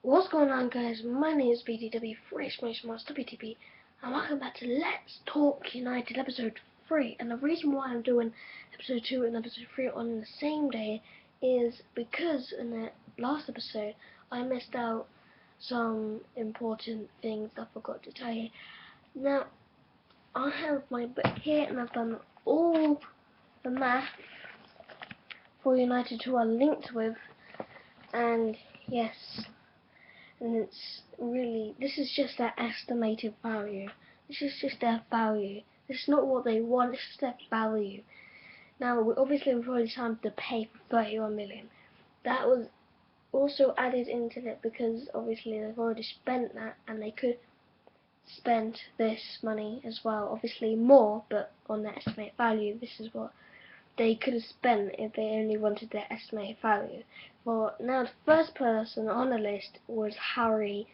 What's going on, guys? My name is BDW Fresh Motion Master BTP, and welcome back to Let's Talk United episode 3. And the reason why I'm doing episode 2 and episode 3 on the same day is because in the last episode I missed out some important things I forgot to tell you. Now, I have my book here and I've done all the math for United who are linked with, and yes. And it's really, this is just their estimated value. This is just their value. This is not what they want, this is their value. Now, obviously we've already time to pay for 31 million. That was also added into it because obviously they've already spent that and they could spend this money as well. Obviously more, but on their estimated value, this is what they could have spent if they only wanted their estimated value. Well, now the first person on the list was Harry.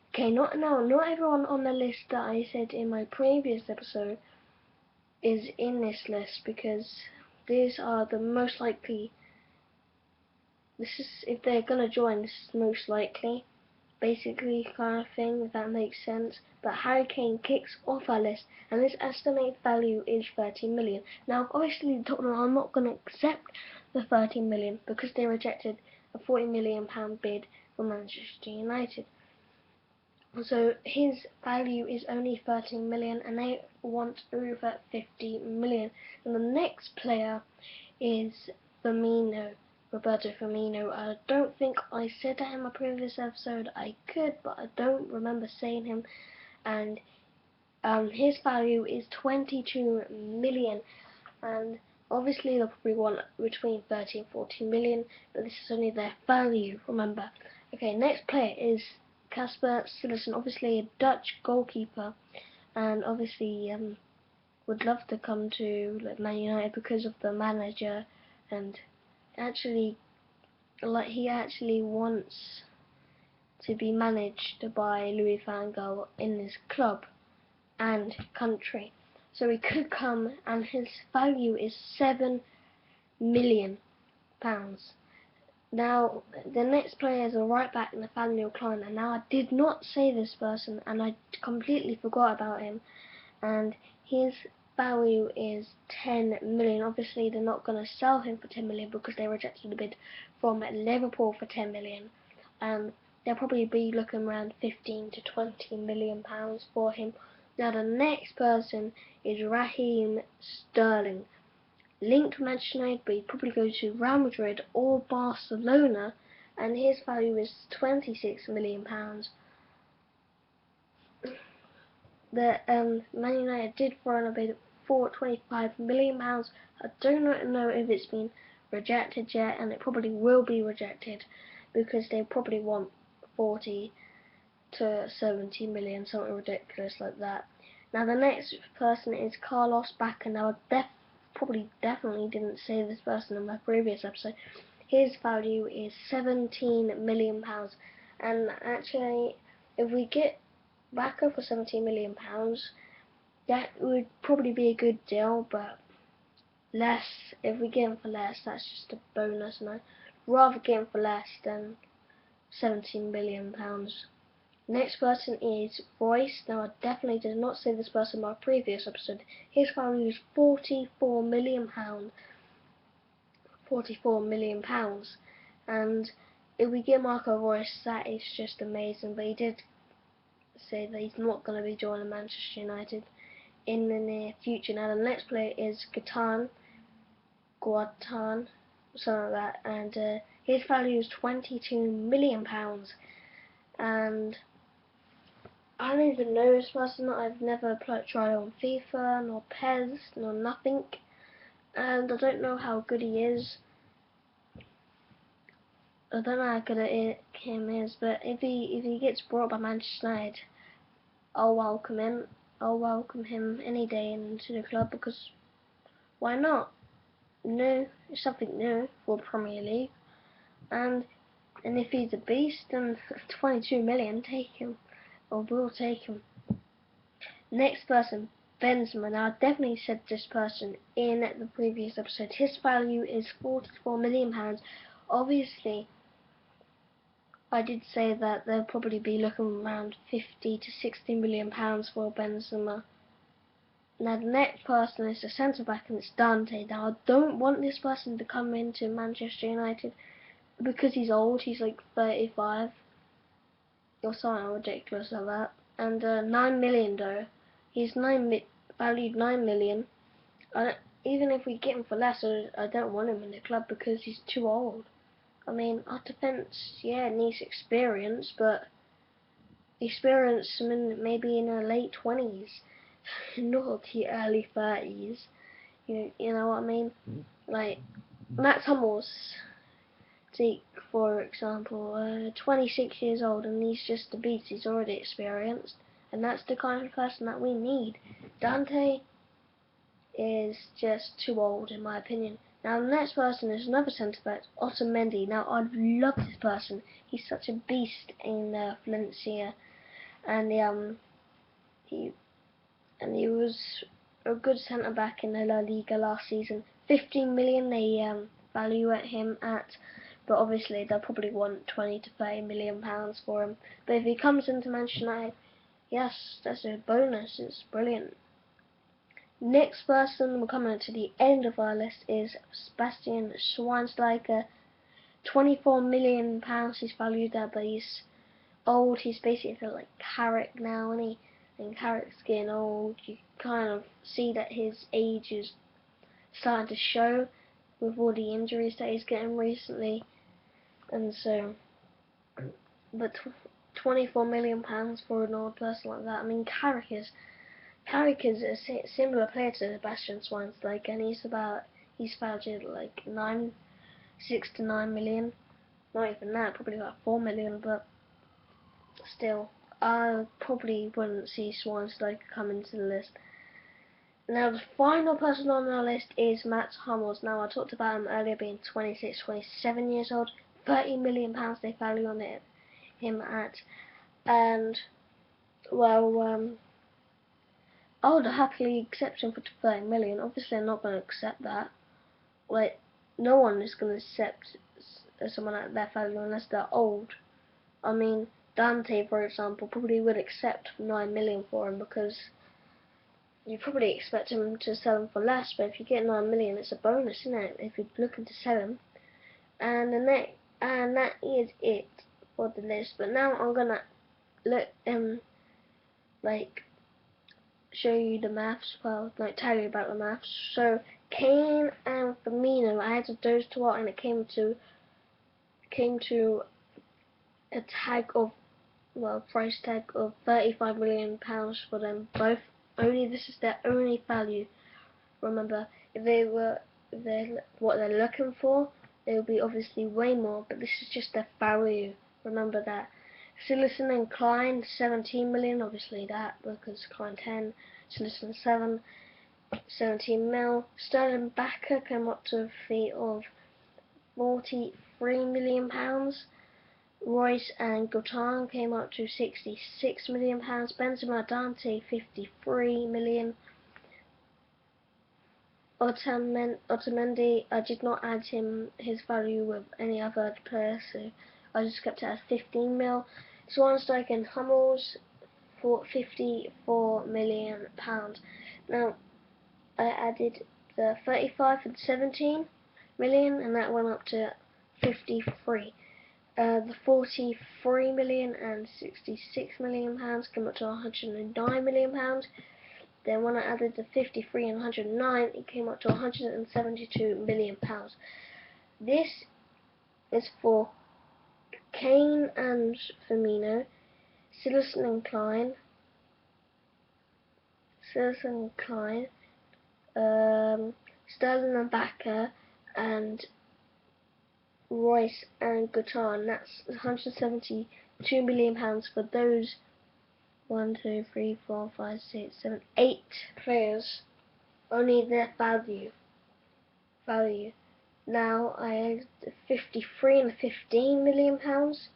Okay, not everyone on the list that I said in my previous episode is in this list because these are the most likely. This is, if they're gonna join, this is most likely, basically, kind of thing, if that makes sense. But Harry Kane kicks off our list, and his estimated value is 30 million. Now, obviously, Tottenham are not going to accept the 30 million because they rejected a £40 million bid from Manchester United. So his value is only 13 million, and they want over 50 million. And the next player is Firmino. Roberto Firmino. I don't think I said that in my previous episode. I could, but I don't remember saying him. And his value is 22 million. And obviously they'll probably want between 30 and 40 million, but this is only their value, remember. Okay, next player is Casper Sillerson, obviously a Dutch goalkeeper, and obviously would love to come to Man United because of the manager, and actually, he actually wants to be managed by Louis van Gaal in his club and country. So he could come, and his value is £7 million. Now, the next player is a right back, Nathaniel Klein. Now, I did not say this person, and I completely forgot about him. And his value is 10 million. Obviously, they're not going to sell him for 10 million because they rejected the bid from Liverpool for 10 million. And they'll probably be looking around 15 to 20 million pounds for him. Now, the next person is Raheem Sterling. Linked to Manchester United, but he'd probably go to Real Madrid or Barcelona, and his value is 26 million pounds. The Man United did throw in a bid for 25 million pounds. I do not know if it's been rejected yet, and it probably will be rejected because they probably want 40 to 70 million, something ridiculous like that. Now the next person is Carlos Bacca. Now I definitely didn't say this person in my previous episode. His value is 17 million pounds, and actually, if we get Bacca for 17 million pounds, that would probably be a good deal. But less, if we get him for less, that's just a bonus, and I'd rather get him for less than 17 million pounds. Next person is Royce. Now I definitely did not say this person in my previous episode. His value is 44 million pounds. 44 million pounds. And if we get Marco Royce, that is just amazing. But he did say that he's not going to be joining Manchester United in the near future. Now the next player is Guatan, something like that, and his value is 22 million pounds. And I don't even know this person. I've never tried on FIFA, nor PES, nor nothing, and I don't know how good he is. I don't know how good him is, but if he gets brought by Manchester United, I'll welcome him. I'll welcome him any day into the club because why not? New, it's something new for the Premier League, and if he's a beast, then 22 million, take him, or we'll take him. Next person, Benzema. Now, I definitely said this person in the previous episode. His value is £44 million. Obviously, I did say that they'll probably be looking around 50 to 60 million pounds for Benzema. Now the next person is the centre back, and it's Dante. Now I don't want this person to come into Manchester United because he's old. He's like 35 or something ridiculous like that. And 9 million though. He's valued 9 million. Even if we get him for less, I don't want him in the club because he's too old. I mean, our defence, yeah, needs experience, but experience maybe in her late 20s, not the early 30s. You know what I mean? Like, Matt Hummels, take for example, 26 years old, and he's just a beast. He's already experienced, and that's the kind of person that we need. Dante is just too old, in my opinion. Now the next person is another centre back, Otamendi. Now I love this person. He's such a beast in Valencia, and he was a good centre back in the La Liga last season. 15 million they value at him at, but obviously they'll probably want 20 to 30 million pounds for him. But if he comes into Manchester United, yes, that's a bonus. It's brilliant. Next person, we're coming to the end of our list, is Sebastian Schweinsteiger. 24 million pounds he's valued at, but he's old. He's basically like Carrick now, and Carrick's getting old. You kind of see that his age is starting to show with all the injuries that he's getting recently, and so. But 24 million pounds for an old person like that. I mean, Carrick is a similar player to Sebastian Schweinsteiger, and he's valued like 6 to 9 million. Not even that, probably like 4 million, but still, I probably wouldn't see Schweinsteiger come into the list. Now the final person on our list is Matt Hummels. Now I talked about him earlier being 26, 27 years old. 30 million pounds they value on him at, and well, I would happily accept him for 30 million. Obviously, I'm not going to accept that. Like, no one is going to accept someone at that value unless they're old. I mean, Dante, for example, probably would accept 9 million for him because you probably expect him to sell him for less. But if you get 9 million, it's a bonus, isn't it? If you're looking to sell him. And that is it for the list. But now I'm gonna show you the maths. Well, tell you about the maths. So Kane and Firmino, I had to those two out, and it came to a price tag of 35 million pounds for them both. This is their only value. Remember, if they're what they're looking for, it will be obviously way more, but this is just their value. Remember that. Citizen and Klein, 17 million, obviously that, because Klein 10, Citizen 7, 17 mil. Sterling Backer came up to a fee of 43 million pounds. Royce and Gotan came up to 66 million pounds. Benzema Dante, 53 million. Otamendi, I did not add his value with any other player, so I just kept it at 15 mil. Schweinsteiger and Hummels for 54 million pounds. Now I added the 35 and 17 million, and that went up to 53. The 43 million and 66 million pounds came up to 109 million pounds. Then when I added the 53 and 109, it came up to 172 million pounds. This is for Kane and Firmino, Citizen and Klein, Sterling and Backer, and Royce and Guitar. That's 172 million pounds for those 1, 2, 3, 4, 5, 6, 7, 8 players. Only their value. Now I had 53 and 15 million pounds,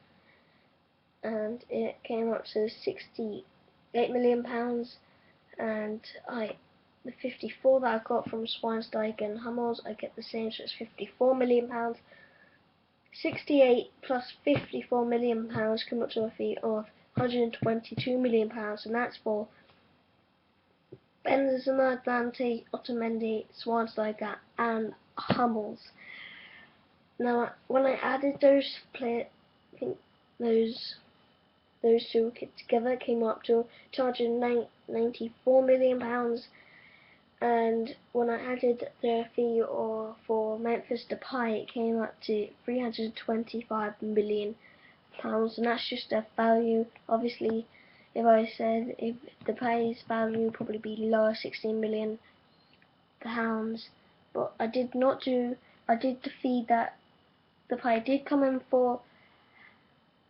and it came up to 68 million pounds. And the 54 that I got from Schweinsteiger and Hummels, I get the same, so it's 54 million pounds. 68 plus £54 million come up to a fee of £122 million, and that's for Benzema, Dante, Otamendi, Schweinsteiger, and Hummels. Now, when I added those those two together, came up to £294 million. And when I added the fee for Memphis Depay, it came up to £325 million, and that's just a value. Obviously, if I said if Depay's value would probably be lower, £16 million, but I did not do. I did the fee that Depay did come in for,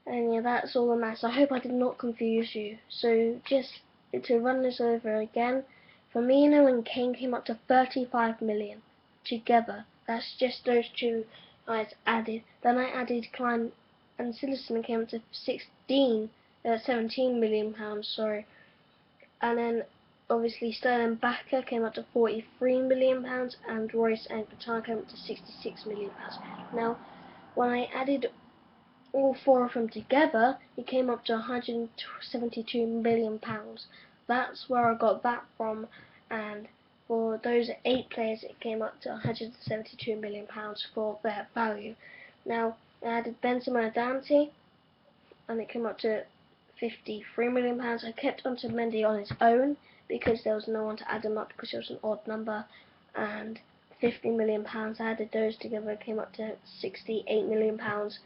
and yeah, that's all that matters. I hope I did not confuse you. So just to run this over again. Firmino and Kane came up to 35 million together. That's just those two guys added. Then I added Klein and Citizen, came up to 17 million pounds, sorry. And then obviously Sterling Backer came up to 43 million pounds, and Royce and Qatar came up to 66 million pounds. Now, when I added all four of them together, it came up to 172 million pounds. That's where I got that from, and for those 8 players it came up to 172 million pounds for their value. Now I added Benzema and Dante, and it came up to 53 million pounds. I kept Otamendi on its own because there was no one to add them up because it was an odd number, and 50 million pounds. I added those together, it came up to 68 million pounds.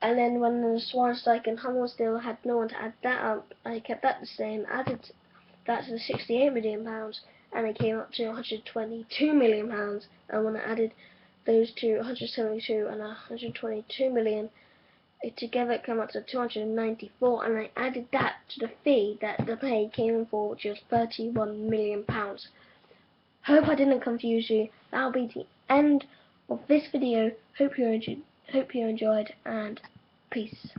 And then when the Schweinsteiger and Hummels still had no one to add that up, I kept that the same, added that to the 68 million pounds, and it came up to 122 million pounds. And when I added those two, 172 and 122 million, it together came up to 294, and I added that to the fee that the pay came in for, which was 31 million pounds. Hope I didn't confuse you. That'll be the end of this video. Hope you enjoyed, and peace.